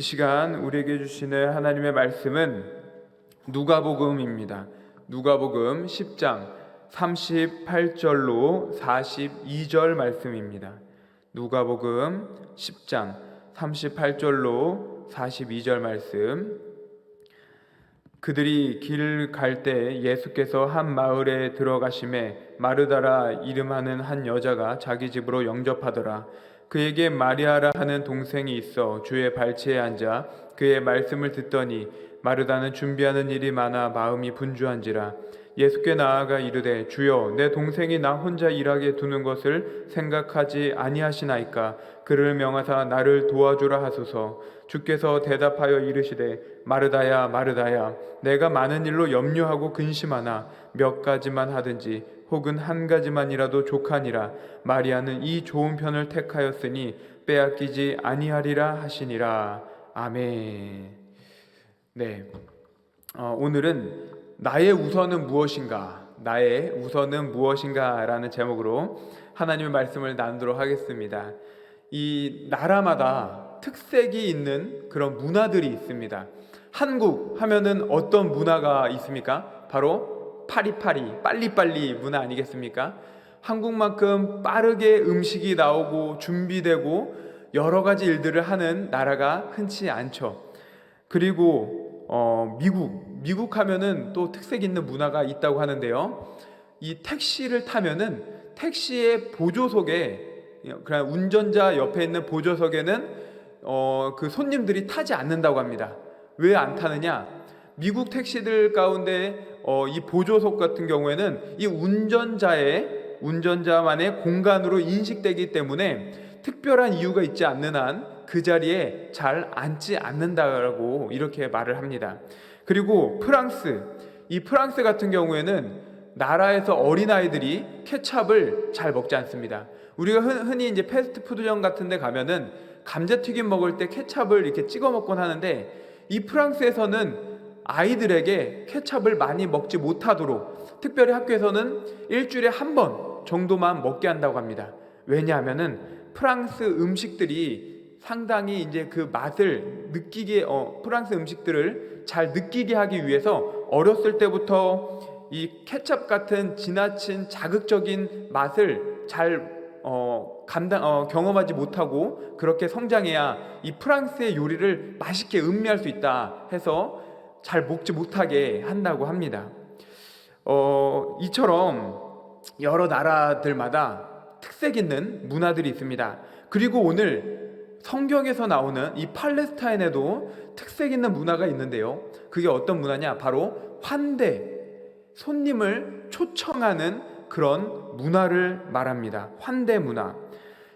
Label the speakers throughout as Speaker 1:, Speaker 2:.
Speaker 1: 시간 우리에게 주시는 하나님의 말씀은 누가복음입니다. 누가복음 10장 38절로 42절 말씀입니다. 누가복음 10장 38절로 42절 말씀. 그들이 길 갈 때 예수께서 한 마을에 들어가심에 마르다라 이름하는 한 여자가 자기 집으로 영접하더라. 그에게 마리아라 하는 동생이 있어 주의 발치에 앉아 그의 말씀을 듣더니 마르다는 준비하는 일이 많아 마음이 분주한지라. 예수께 나아가 이르되 주여 내 동생이 나 혼자 일하게 두는 것을 생각하지 아니하시나이까. 그를 명하사 나를 도와주라 하소서. 주께서 대답하여 이르시되 마르다야 마르다야 내가 많은 일로 염려하고 근심하나 몇 가지만 하든지 혹은 한 가지만이라도 족하니라. 마리아는 이 좋은 편을 택하였으니 빼앗기지 아니하리라 하시니라. 아멘. 네, 오늘은 나의 우선은 무엇인가? 나의 우선은 무엇인가? 라는 제목으로 하나님의 말씀을 나누도록 하겠습니다. 이 나라마다 특색이 있는 그런 문화들이 있습니다. 한국 하면은 어떤 문화가 있습니까? 바로 파리파리, 빨리빨리 문화 아니겠습니까? 한국만큼 빠르게 음식이 나오고 준비되고 여러 가지 일들을 하는 나라가 흔치 않죠. 그리고 미국 하면은 또 특색 있는 문화가 있다고 하는데요. 이 택시를 타면은 택시의 보조석에, 그냥 운전자 옆에 있는 보조석에는 그 손님들이 타지 않는다고 합니다. 왜 안 타느냐? 미국 택시들 가운데 이 보조석 같은 경우에는 이 운전자만의 공간으로 인식되기 때문에 특별한 이유가 있지 않는 한 그 자리에 잘 앉지 않는다고 이렇게 말을 합니다. 그리고 이 프랑스 같은 경우에는 나라에서 어린아이들이 케찹을 잘 먹지 않습니다. 우리가 흔히 이제 패스트푸드점 같은 데 가면은 감자튀김 먹을 때 케찹을 이렇게 찍어 먹곤 하는데, 이 프랑스에서는 아이들에게 케찹을 많이 먹지 못하도록 특별히 학교에서는 일주일에 한 번 정도만 먹게 한다고 합니다. 왜냐하면은 프랑스 음식들이 상당히 이제 그 맛을 느끼게, 프랑스 음식들을 잘 느끼게 하기 위해서 어렸을 때부터 이 케첩 같은 지나친 자극적인 맛을 잘 경험하지 못하고 그렇게 성장해야 이 프랑스의 요리를 맛있게 음미할 수 있다 해서 잘 먹지 못하게 한다고 합니다. 이처럼 여러 나라들마다 특색 있는 문화들이 있습니다. 그리고 오늘 성경에서 나오는 이 팔레스타인에도 특색 있는 문화가 있는데요. 그게 어떤 문화냐? 바로 환대, 손님을 초청하는 그런 문화를 말합니다. 환대 문화.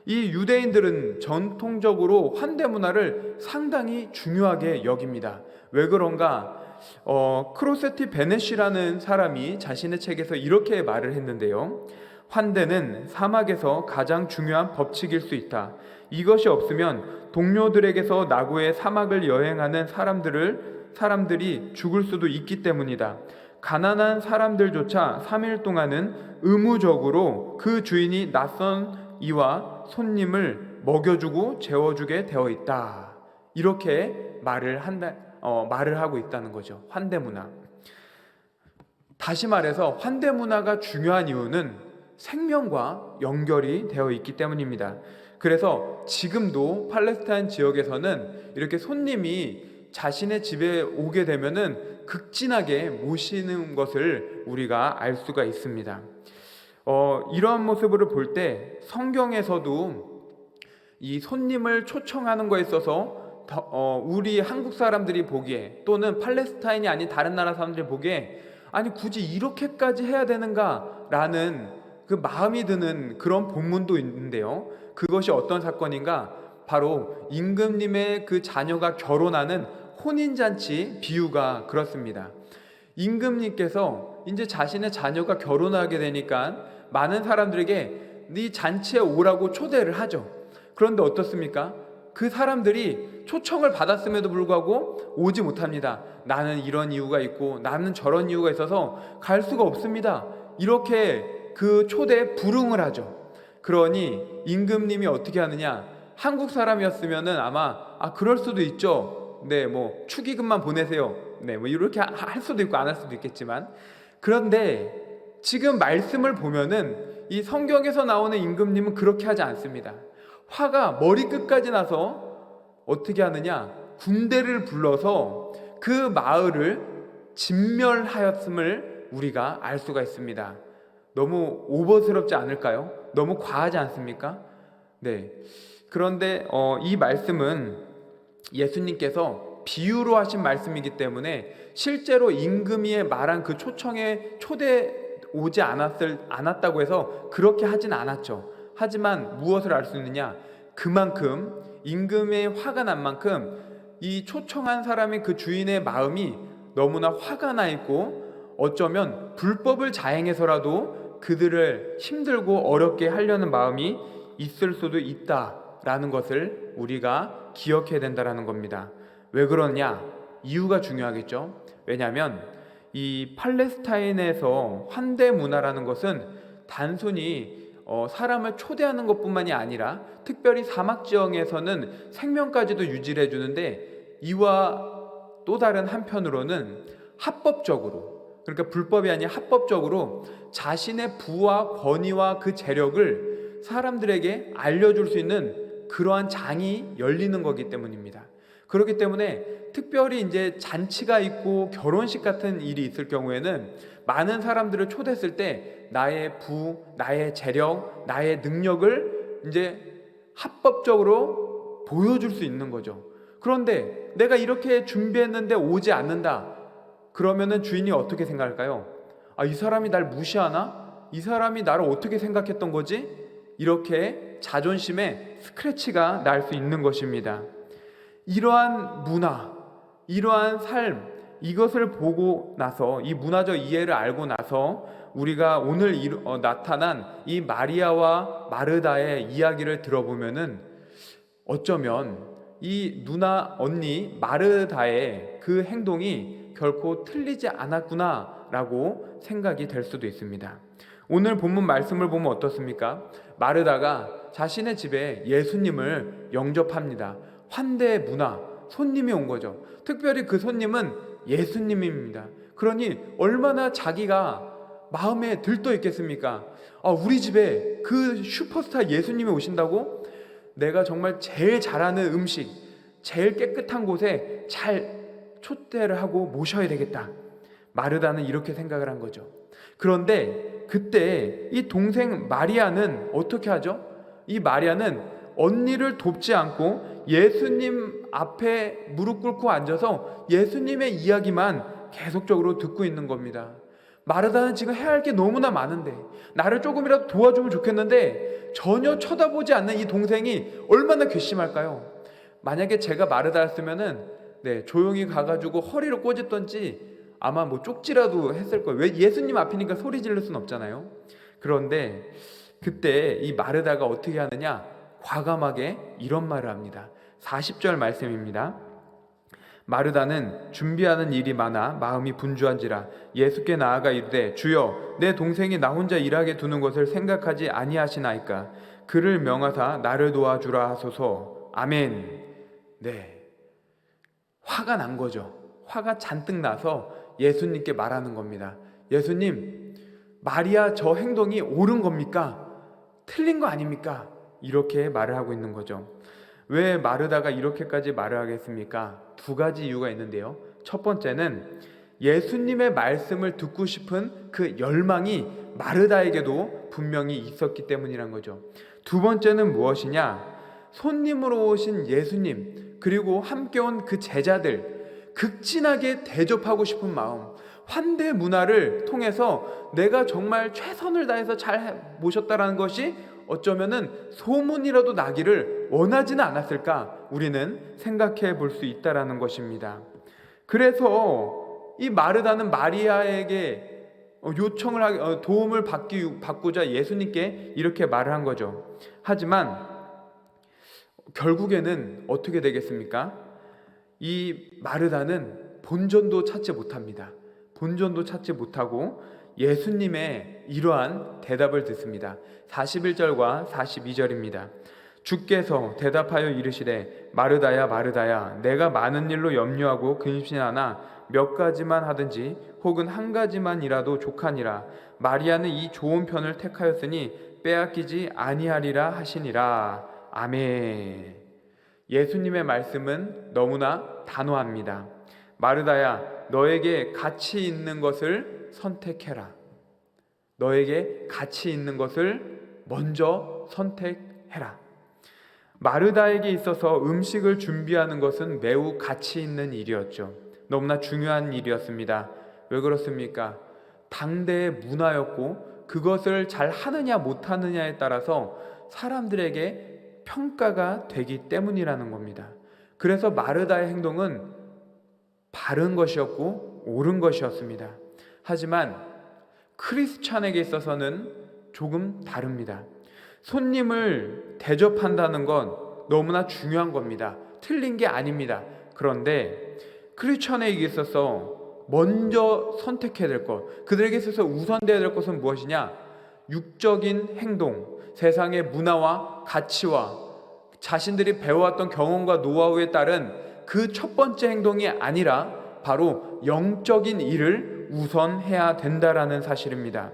Speaker 1: 이 유대인들은 전통적으로 환대 문화를 상당히 중요하게 여깁니다. 왜 그런가? 크로세티 베넷이라는 사람이 자신의 책에서 이렇게 말을 했는데요. 환대는 사막에서 가장 중요한 법칙일 수 있다. 이것이 없으면 동료들에게서 나고의 사막을 여행하는 사람들이 죽을 수도 있기 때문이다. 가난한 사람들조차 3일 동안은 의무적으로 그 주인이 낯선 이와 손님을 먹여주고 재워주게 되어 있다. 이렇게 말을 하고 있다는 거죠. 환대 문화. 다시 말해서 환대 문화가 중요한 이유는 생명과 연결이 되어 있기 때문입니다. 그래서 지금도 팔레스타인 지역에서는 이렇게 손님이 자신의 집에 오게 되면은 극진하게 모시는 것을 우리가 알 수가 있습니다. 이러한 모습을 볼 때 성경에서도 이 손님을 초청하는 거에 있어서 우리 한국 사람들이 보기에, 또는 팔레스타인이 아닌 다른 나라 사람들이 보기에 아니 굳이 이렇게까지 해야 되는가 라는 그 마음이 드는 그런 본문도 있는데요. 그것이 어떤 사건인가? 바로 임금님의 그 자녀가 결혼하는 혼인잔치 비유가 그렇습니다. 임금님께서 이제 자신의 자녀가 결혼하게 되니까 많은 사람들에게 네 잔치에 오라고 초대를 하죠. 그런데 어떻습니까? 그 사람들이 초청을 받았음에도 불구하고 오지 못합니다. 나는 이런 이유가 있고 나는 저런 이유가 있어서 갈 수가 없습니다. 이렇게 그 초대에 불응을 하죠. 그러니 임금님이 어떻게 하느냐? 한국 사람이었으면은 아마 그럴 수도 있죠. 네, 뭐 축의금만 보내세요. 네, 뭐 이렇게 할 수도 있고 안 할 수도 있겠지만, 그런데 지금 말씀을 보면은 이 성경에서 나오는 임금님은 그렇게 하지 않습니다. 화가 머리끝까지 나서 어떻게 하느냐? 군대를 불러서 그 마을을 진멸하였음을 우리가 알 수가 있습니다. 너무 오버스럽지 않을까요? 너무 과하지 않습니까? 네. 그런데 이 말씀은 예수님께서 비유로 하신 말씀이기 때문에 실제로 임금이 말한 그 초청에 오지 않았다고 해서 그렇게 하진 않았죠. 하지만 무엇을 알 수 있느냐? 그만큼 임금의 화가 난 만큼 이 초청한 사람의 그 주인의 마음이 너무나 화가 나 있고 어쩌면 불법을 자행해서라도 그들을 힘들고 어렵게 하려는 마음이 있을 수도 있다라는 것을 우리가 기억해야 된다라는 겁니다. 왜 그러냐? 이유가 중요하겠죠. 왜냐하면 이 팔레스타인에서 환대 문화라는 것은 단순히 사람을 초대하는 것뿐만이 아니라 특별히 사막 지형에서는 생명까지도 유지를 해주는데, 이와 또 다른 한편으로는 합법적으로, 그러니까 불법이 아닌 합법적으로 자신의 부와 권위와 그 재력을 사람들에게 알려줄 수 있는 그러한 장이 열리는 거기 때문입니다. 그렇기 때문에 특별히 이제 잔치가 있고 결혼식 같은 일이 있을 경우에는 많은 사람들을 초대했을 때 나의 부, 나의 재력, 나의 능력을 이제 합법적으로 보여줄 수 있는 거죠. 그런데 내가 이렇게 준비했는데 오지 않는다. 그러면은 주인이 어떻게 생각할까요? 아, 이 사람이 날 무시하나? 이 사람이 나를 어떻게 생각했던 거지? 이렇게 자존심에 스크래치가 날 수 있는 것입니다. 이러한 문화, 이러한 삶, 이것을 보고 나서, 이 문화적 이해를 알고 나서 우리가 오늘 나타난 이 마리아와 마르다의 이야기를 들어보면은 어쩌면 이 누나 언니 마르다의 그 행동이 결코 틀리지 않았구나라고 생각이 될 수도 있습니다. 오늘 본문 말씀을 보면 어떻습니까? 마르다가 자신의 집에 예수님을 영접합니다. 환대 문화, 손님이 온 거죠. 특별히 그 손님은 예수님입니다. 그러니 얼마나 자기가 마음에 들떠 있겠습니까? 우리 집에 그 슈퍼스타 예수님이 오신다고? 내가 정말 제일 잘하는 음식, 제일 깨끗한 곳에 잘 초대를 하고 모셔야 되겠다. 마르다는 이렇게 생각을 한 거죠. 그런데 그때 이 동생 마리아는 어떻게 하죠? 이 마리아는 언니를 돕지 않고 예수님 앞에 무릎 꿇고 앉아서 예수님의 이야기만 계속적으로 듣고 있는 겁니다. 마르다는 지금 해야 할 게 너무나 많은데, 나를 조금이라도 도와주면 좋겠는데 전혀 쳐다보지 않는 이 동생이 얼마나 괘씸할까요? 만약에 제가 마르다였으면은 조용히 가가지고 허리를 꼬집던지 아마 뭐 쪽지라도 했을 거예요. 왜? 예수님 앞이니까 소리 지를 순 없잖아요. 그런데 그때 이 마르다가 어떻게 하느냐? 과감하게 이런 말을 합니다. 40절 말씀입니다. 마르다는 준비하는 일이 많아 마음이 분주한지라 예수께 나아가 이르되, 주여, 내 동생이 나 혼자 일하게 두는 것을 생각하지 아니하시나이까? 그를 명하사 나를 도와주라 하소서. 아멘. 네, 화가 난 거죠. 화가 잔뜩 나서 예수님께 말하는 겁니다. 예수님, 마리아 저 행동이 옳은 겁니까? 틀린 거 아닙니까? 이렇게 말을 하고 있는 거죠. 왜 마르다가 이렇게까지 말을 하겠습니까? 두 가지 이유가 있는데요. 첫 번째는 예수님의 말씀을 듣고 싶은 그 열망이 마르다에게도 분명히 있었기 때문이란 거죠. 두 번째는 무엇이냐? 손님으로 오신 예수님, 그리고 함께 온 그 제자들, 극진하게 대접하고 싶은 마음, 환대 문화를 통해서 내가 정말 최선을 다해서 잘 모셨다라는 것이 어쩌면은 소문이라도 나기를 원하지는 않았을까? 우리는 생각해 볼 수 있다라는 것입니다. 그래서 이 마르다는 마리아에게 도움을 받고자 예수님께 이렇게 말을 한 거죠. 하지만 결국에는 어떻게 되겠습니까? 이 마르다는 본전도 찾지 못합니다. 본전도 찾지 못하고 예수님의 이러한 대답을 듣습니다. 41절과 42절입니다. 주께서 대답하여 이르시되 마르다야 마르다야 내가 많은 일로 염려하고 근심하나 몇 가지만 하든지 혹은 한 가지만이라도 족하니라. 마리아는 이 좋은 편을 택하였으니 빼앗기지 아니하리라 하시니라. 아멘. 예수님의 말씀은 너무나 단호합니다. 마르다야, 너에게 가치 있는 것을 선택해라. 너에게 가치 있는 것을 먼저 선택해라. 마르다에게 있어서 음식을 준비하는 것은 매우 가치 있는 일이었죠. 너무나 중요한 일이었습니다. 왜 그렇습니까? 당대의 문화였고 그것을 잘 하느냐 못하느냐에 따라서 사람들에게 평가가 되기 때문이라는 겁니다. 그래서 마르다의 행동은 바른 것이었고 옳은 것이었습니다. 하지만 크리스찬에게 있어서는 조금 다릅니다. 손님을 대접한다는 건 너무나 중요한 겁니다. 틀린 게 아닙니다. 그런데 크리스찬에게 있어서 먼저 선택해야 될 것, 그들에게 있어서 우선되어야 될 것은 무엇이냐? 육적인 행동, 세상의 문화와 가치와 자신들이 배워왔던 경험과 노하우에 따른 그 첫 번째 행동이 아니라 바로 영적인 일을 우선해야 된다라는 사실입니다.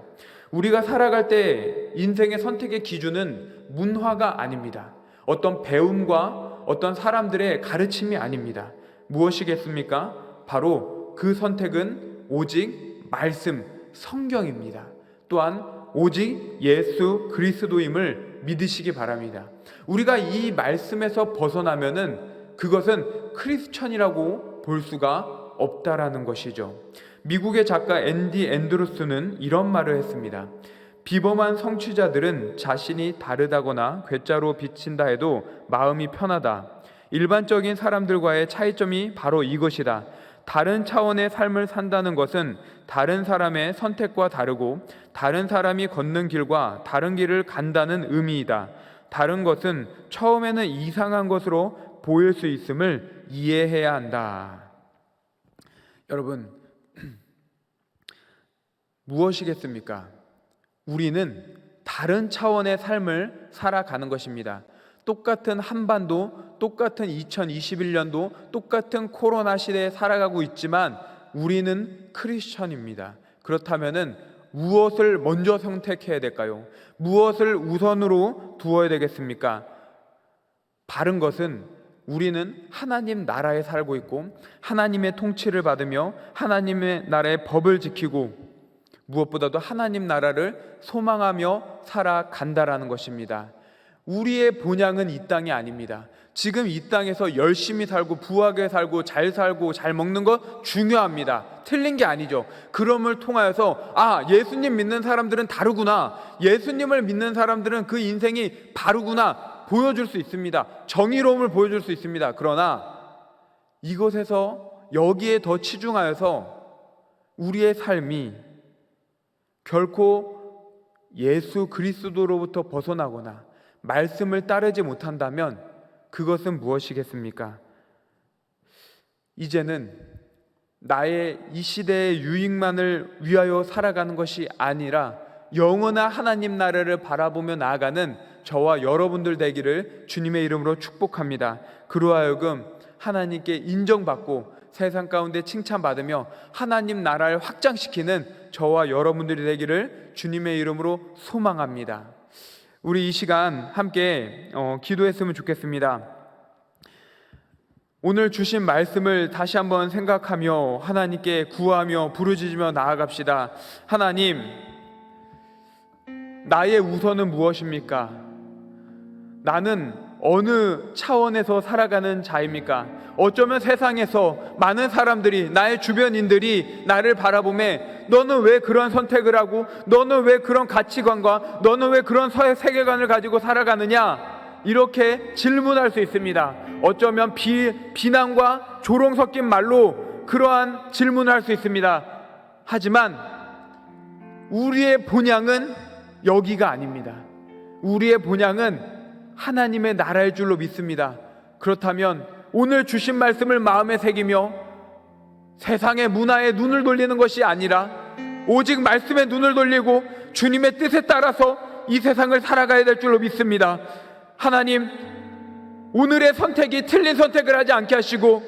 Speaker 1: 우리가 살아갈 때 인생의 선택의 기준은 문화가 아닙니다. 어떤 배움과 어떤 사람들의 가르침이 아닙니다. 무엇이겠습니까? 바로 그 선택은 오직 말씀, 성경입니다. 또한 오직 예수 그리스도임을 믿으시기 바랍니다. 우리가 이 말씀에서 벗어나면은 그것은 크리스천이라고 볼 수가 없다라는 것이죠. 미국의 작가 앤디 앤드루스는 이런 말을 했습니다. 비범한 성취자들은 자신이 다르다거나 괴짜로 비친다 해도 마음이 편하다. 일반적인 사람들과의 차이점이 바로 이것이다. 다른 차원의 삶을 산다는 것은 다른 사람의 선택과 다르고 다른 사람이 걷는 길과 다른 길을 간다는 의미이다. 다른 것은 처음에는 이상한 것으로 보일 수 있음을 이해해야 한다. 여러분, 무엇이겠습니까? 우리는 다른 차원의 삶을 살아가는 것입니다. 똑같은 한반도, 똑같은 2021년도, 똑같은 코로나 시대에 살아가고 있지만 우리는 크리스천입니다. 그렇다면은 무엇을 먼저 선택해야 될까요? 무엇을 우선으로 두어야 되겠습니까? 바른 것은 우리는 하나님 나라에 살고 있고 하나님의 통치를 받으며 하나님의 나라의 법을 지키고 무엇보다도 하나님 나라를 소망하며 살아간다라는 것입니다. 우리의 본향은 이 땅이 아닙니다. 지금 이 땅에서 열심히 살고 부하게 살고 잘 먹는 것 중요합니다. 틀린 게 아니죠. 그럼을 통하여서 예수님 믿는 사람들은 다르구나, 예수님을 믿는 사람들은 그 인생이 바르구나 보여줄 수 있습니다. 정의로움을 보여줄 수 있습니다. 그러나 이것에서 여기에 더 치중하여서 우리의 삶이 결코 예수 그리스도로부터 벗어나거나 말씀을 따르지 못한다면 그것은 무엇이겠습니까? 이제는 나의 이 시대의 유익만을 위하여 살아가는 것이 아니라 영원한 하나님 나라를 바라보며 나아가는 저와 여러분들 되기를 주님의 이름으로 축복합니다. 그로하여금 하나님께 인정받고 세상 가운데 칭찬받으며 하나님 나라를 확장시키는 저와 여러분들이 되기를 주님의 이름으로 소망합니다. 우리 이 시간 함께 기도했으면 좋겠습니다. 오늘 주신 말씀을 다시 한번 생각하며 하나님께 구하며 부르짖으며 나아갑시다. 하나님, 나의 우선은 무엇입니까? 나는 어느 차원에서 살아가는 자입니까? 어쩌면 세상에서 많은 사람들이, 나의 주변인들이 나를 바라보며 너는 왜 그런 선택을 하고, 너는 왜 그런 가치관과 너는 왜 그런 세계관을 가지고 살아가느냐, 이렇게 질문할 수 있습니다. 어쩌면 비난과 조롱 섞인 말로 그러한 질문을 할 수 있습니다. 하지만 우리의 본향은 여기가 아닙니다. 우리의 본향은 하나님의 나라의 줄로 믿습니다. 그렇다면 오늘 주신 말씀을 마음에 새기며 세상의 문화에 눈을 돌리는 것이 아니라 오직 말씀에 눈을 돌리고 주님의 뜻에 따라서 이 세상을 살아가야 될 줄로 믿습니다. 하나님, 오늘의 선택이 틀린 선택을 하지 않게 하시고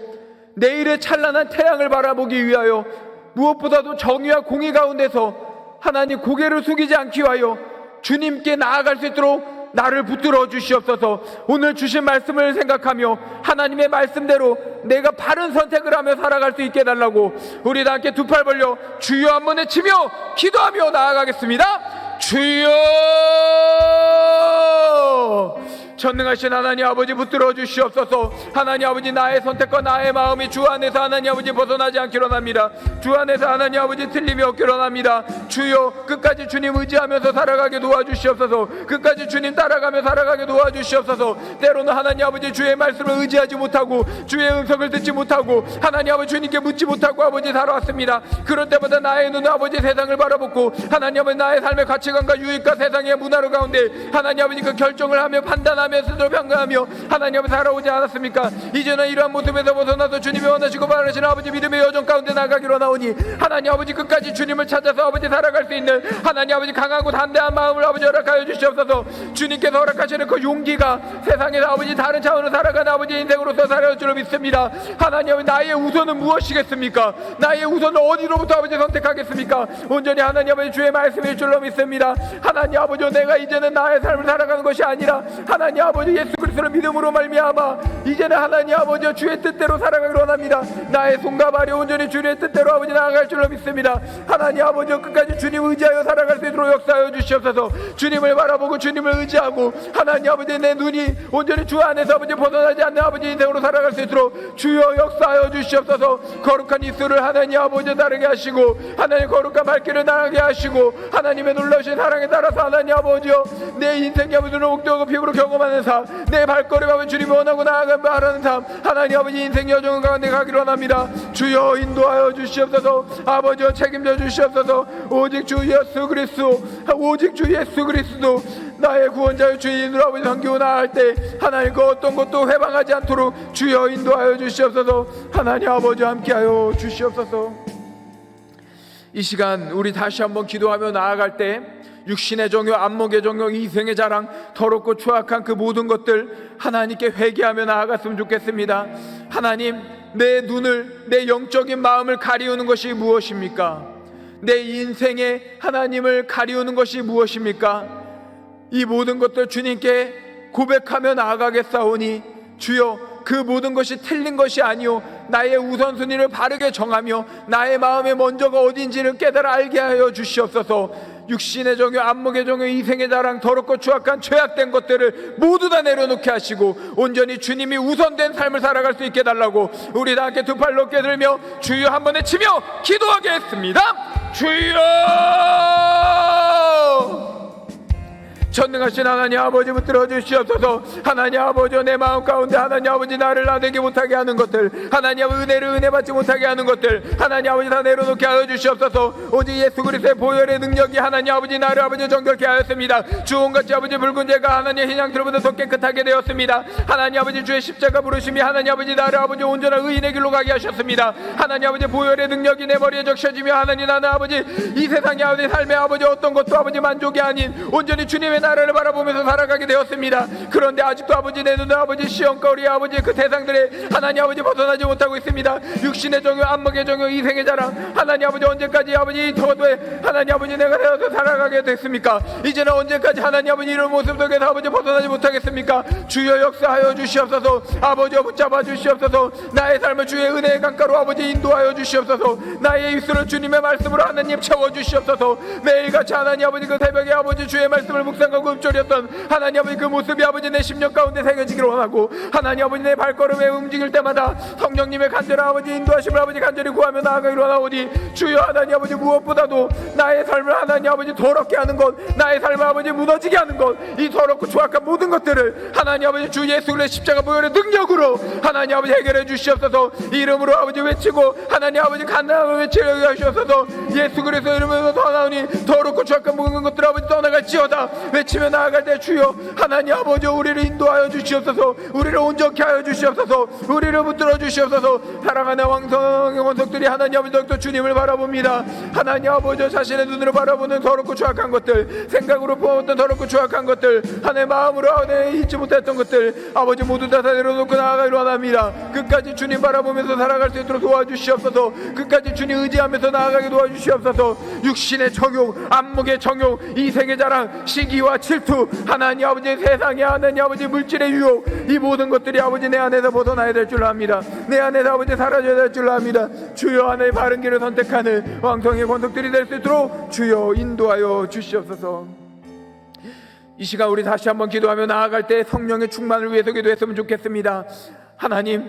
Speaker 1: 내일의 찬란한 태양을 바라보기 위하여 무엇보다도 정의와 공의 가운데서 하나님 고개를 숙이지 않기 위하여 주님께 나아갈 수 있도록 나를 붙들어 주시옵소서. 오늘 주신 말씀을 생각하며 하나님의 말씀대로 내가 바른 선택을 하며 살아갈 수 있게 해달라고 우리 다 함께 두 팔 벌려 주여 한번 외치며 기도하며 나아가겠습니다. 주여! 전능하신 하나님 아버지 붙들어 주시옵소서. 하나님 아버지, 나의 선택과 나의 마음이 주 안에서 하나님 아버지 벗어나지 않기로 합니다. 주 안에서 하나님 아버지 틀림이 없기로 합니다. 주여, 끝까지 주님 의지하면서 살아가게 도와주시옵소서. 끝까지 주님 따라가며 살아가게 도와주시옵소서. 때로는 하나님 아버지 주의 말씀을 의지하지 못하고 주의 음성을 듣지 못하고 하나님 아버지 주님께 묻지 못하고 아버지 살아왔습니다. 그럴 때마다 나의 눈은 아버지 세상을 바라보고 하나님 아버지 나의 삶의 가치관과 유익과 세상의 문화로 가운데 하나님 아버지 그 결정을 하며 판단하며 스스로 평가하며 하나님 아버지 살아오지 않았습니까? 이제는 이러한 모습에서 벗어나서 주님이 원하시고 바라시는 아버지 믿음의 여정 가운데 나가기로 나오니 하나님 아버지 끝까지 주님을 찾아서 아버지 살아갈 수 있는 하나님 아버지 강하고 담대한 마음을 아버지 허락하여 주시옵소서. 주님께서 허락하시는 그 용기가 세상에서 아버지 다른 차원으로 살아가는 아버지 인생으로서 살아갈 줄로 믿습니다. 하나님 아버지, 나의 우선은 무엇이겠습니까? 나의 우선은 어디로부터 아버지 선택하겠습니까? 온전히 하나님 아버지 주의 말씀일 줄로 믿습니다. 하나님 아버지, 내가 이제는 나의 삶을 살아가는 것이 아니라 하나님 아버지 예수 그리스도를 믿음으로 말미암아 이제는 하나님 아버지 주의 뜻대로 살아가기로 원합니다. 나의 손과 발이 온전히 주의 뜻대로 아버지 나아갈 줄로 믿습니다. 하나님 아버지, 끝까지 주님 의지하여 살아갈 수 있도록 역사하여 주시옵소서. 주님을 바라보고 주님을 의지하고 하나님 아버지 내 눈이 온전히 주 안에서 아버지 벗어나지 않는 아버지 인생으로 살아갈 수 있도록 주여 역사하여 주시옵소서. 거룩한 입술을 하나님 아버지 따르게 하시고 하나님 거룩한 발길을 나가게 하시고 하나님의 놀라우신 사랑에 따라서 하나님 아버지여 내 인생이 아버지 목적을 피부로 경험하는 삶, 내 발걸음 아버지 주님이 원하고 나아가는 삶, 하나님 아버지 인생 여정 가운데 가기로 원합니다. 주여 인도하여 주시옵소서. 아버지여 책임져 주시옵소서. 오직 주 예수 그리스도, 오직 주 예수 그리스도 나의 구원자여 주인으로 아버지 섬기고 나아갈 때 하나님 그 어떤 것도 회방하지 않도록 주여 인도하여 주시옵소서. 하나님 아버지 함께하여 주시옵소서. 이 시간 우리 다시 한번 기도하며 나아갈 때 육신의 정욕, 안목의 정욕, 이생의 자랑, 더럽고 추악한 그 모든 것들 하나님께 회개하며 나아갔으면 좋겠습니다. 하나님, 내 눈을, 내 영적인 마음을 가리우는 것이 무엇입니까? 내 인생에 하나님을 가리우는 것이 무엇입니까? 이 모든 것들 주님께 고백하며 나아가겠사오니 주여, 그 모든 것이 틀린 것이 아니오 나의 우선순위를 바르게 정하며 나의 마음의 먼저가 어딘지를 깨달아 알게 하여 주시옵소서. 육신의 정욕, 안목의 정욕, 이생의 자랑, 더럽고 추악한 죄악된 것들을 모두 다 내려놓게 하시고 온전히 주님이 우선된 삶을 살아갈 수 있게 해달라고 우리 다 함께 두 팔 높게 들며 주여 한번 외치며 기도하겠습니다. 주여! 전능하신 하나님 아버지 붙들어 주시옵소서. 하나님 아버지, 내 마음 가운데 하나님 아버지 나를 나대기 못하게 하는 것들, 하나님 아버지 은혜를 은혜 받지 못하게 하는 것들 하나님 아버지 다 내려놓게 하여 주시옵소서. 오직 예수 그리스도의 보혈의 능력이 하나님 아버지 나를 아버지 정결케 하였습니다. 주홍같이 아버지 붉은 죄가 하나님 흰양털보다 더 깨끗하게 되었습니다. 하나님 아버지 주의 십자가 부르심이 하나님 아버지 나를 아버지 온전한 의인의 길로 가게 하셨습니다. 하나님 아버지 보혈의 능력이 내 머리에 적셔지며 하나님 나는 아버지 이 세상의 아버지 삶의 아버지 어떤 것도 아버지 만족이 아닌 온전히 주님의 나라를 바라보면서 살아가게 되었습니다. 그런데 아직도 아버지 내 눈은 아버지 시험거리 아버지 그 대상들의 하나님 아버지 벗어나지 못하고 있습니다. 육신의 정욕, 안목의 정욕, 이생의 자랑, 하나님 아버지 언제까지 아버지 더도에 하나님 아버지 내가 되어서 살아가게 됐습니까? 이제는 언제까지 하나님 아버지 이런 모습 속에서 아버지 벗어나지 못하겠습니까? 주여 역사하여 주시옵소서. 아버지여 붙잡아 주시옵소서. 나의 삶을 주의 은혜의 강가로 아버지 인도하여 주시옵소서. 나의 입술을 주님의 말씀으로 하나님 채워 주시옵소서. 매일같이 하나님 아버지 그 새벽에 아버지 주의 말씀을 묵상하고 읊조렸던 하나님 아버지 그 모습이 아버지 내 심령 가운데 새겨지기를 원하고 하나님 아버지 내 발걸음에 움직일 때마다 성령님의 간절한 아버지 인도하심을 아버지 간절히 구하며 나아가기로 원하오니 주여 하나님 아버지 무엇보다도 나의 삶을 하나님 아버지 더럽게 하는 것, 나의 삶을 아버지 무너지게 하는 것, 이 더럽고 추악한 모든 것들을 하나님 아버지 주 예수 그리스도의 십자가 보혈의 능력으로 하나님 아버지 해결해 주시옵소서. 이름으로 아버지 외치고 하나님 아버지 간절함을 외치려 하시옵소서. 예수 그리스도 이름으로 떠나오니 더럽고 추악한 모든 것들 아버지 떠나갈지어다 외치며 나아갈 때 주여 하나님 아버지 우리를 인도하여 주시옵소서. 우리를 온전케 하여 주시옵소서. 우리를 붙들어 주시옵소서. 사랑하는 왕성의 원석들이 하나님 아버지 더욱더 주님을 바라봅니다. 하나님 아버지, 자신의 눈으로 바라보는 더럽고 추악한 것들, 생각으로 보았던 더럽고 추악한 것들, 하나님 마음으로 잊지 못했던 것들, 아버지 모두 다 내려놓고 나아가기로 원합니다. 끝까지 주님 바라보면서 살아갈 수 있도록 도와주시옵소서. 끝까지 주님 의지하면서 나아가게 도와주시옵소서. 육신의 정욕, 안목의 정욕, 이생의 자랑, 시기와 질투, 하나님 아버지 세상의 하나님 아버지 물질의 유혹, 이 모든 것들이 아버지 내 안에서 벗어나야 될 줄 압니다. 내 안에서 아버지 사라져야 될 줄 압니다. 주여, 하나의 바른 길을 선택하는 왕성의 권속들이 될 수 있도록 주여 인도하여 주시옵소서. 이 시간 우리 다시 한번 기도하며 나아갈 때 성령의 충만을 위해서 기도했으면 좋겠습니다. 하나님,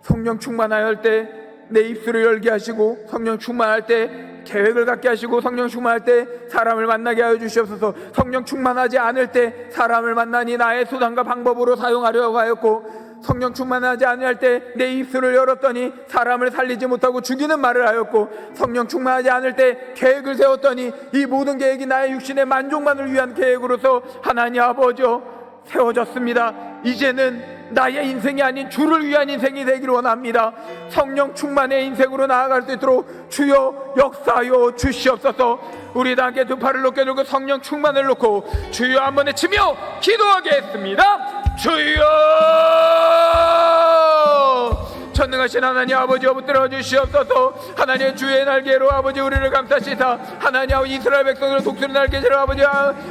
Speaker 1: 성령 충만하여 할 때 내 입술을 열게 하시고, 성령 충만할 때 계획을 갖게 하시고, 성령 충만할 때 사람을 만나게 하여 주시옵소서. 성령 충만하지 않을 때 사람을 만나니 나의 수단과 방법으로 사용하려고 하였고, 성령 충만하지 않을 때 내 입술을 열었더니 사람을 살리지 못하고 죽이는 말을 하였고, 성령 충만하지 않을 때 계획을 세웠더니 이 모든 계획이 나의 육신의 만족만을 위한 계획으로서 하나님 아버지 세워졌습니다. 이제는 나의 인생이 아닌 주를 위한 인생이 되기를 원합니다. 성령 충만의 인생으로 나아갈 수 있도록 주여 역사하여 주시옵소서. 우리 다 함께 두 팔을 높게 들고 성령 충만을 놓고 주여 한번 외치며 기도하겠습니다. 주여, 전능하신 하나님 아버지, 붙들어 주시옵소서. 하나님의 주의 날개로 아버지 우리를 감싸시사 하나님 아버지 이스라엘 백성을 독수리 날개로 아버지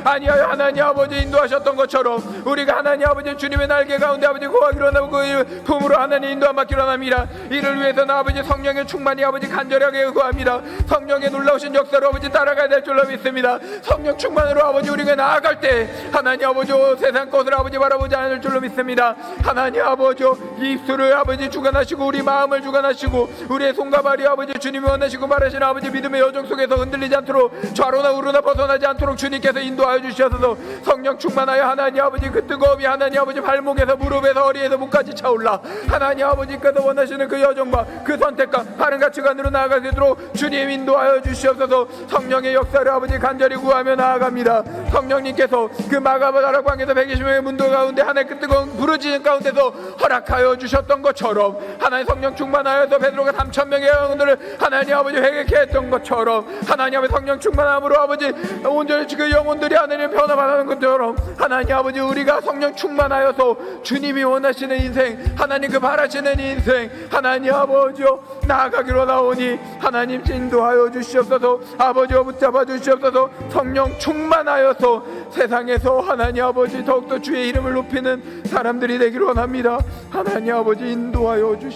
Speaker 1: 아니하여 하나님 아버지 인도하셨던 것처럼 우리가 하나님 아버지 주님의 날개 가운데 아버지 거하기로 하고 그 품으로 하나님 인도함 받기로 합니다. 이를 위해서는 아버지 성령의 충만이 아버지 간절하게 구합니다. 성령의 놀라우신 역사로 아버지 따라가야 될 줄로 믿습니다. 성령 충만으로 아버지 우리가 나아갈 때 하나님 아버지 세상 것을 아버지 바라보지 않을 줄로 믿습니다. 하나님 아버지 입술을 아버지 주관하시고 우리 마음을 주관하시고 우리의 손과 발이 아버지 주님이 원하시고 바라시는 아버지 믿음의 여정 속에서 흔들리지 않도록 좌로나 우로나 벗어나지 않도록 주님께서 인도하여 주셔서 성령 충만하여 하나님 아버지 그 뜨거움이 하나님 아버지 발목에서 무릎에서 허리에서 목까지 차올라 하나님 아버지께서 원하시는 그 여정과 그 선택과 바른 가치관으로 나아갈 수 있도록 주님 인도하여 주시옵소서. 성령의 역사를 아버지 간절히 구하며 나아갑니다. 성령님께서 그 마가바다락 광에서 120명의 문도 가운데 하나의 그 뜨거운 부르짖는 가운데서 허락하여 주셨던 것처럼 하나님 성령 충만하여서 베드로가 3,000명의 영혼들을 하나님 아버지 회개케 했던 것처럼 하나님 아버지 성령 충만함으로 아버지 온전히 그 영혼들이 하나님 변화받는 것처럼 하나님 아버지 우리가 성령 충만하여서 주님이 원하시는 인생 하나님 그 바라시는 인생 하나님 아버지여 나아가기로 나오니 하나님 인도하여 주시옵소서. 아버지여 붙잡아 주시옵소서. 성령 충만하여서 세상에서 하나님 아버지 더욱더 주의 이름을 높이는 사람들이 되기를 원합니다. 하나님 아버지 인도하여 주시옵소서.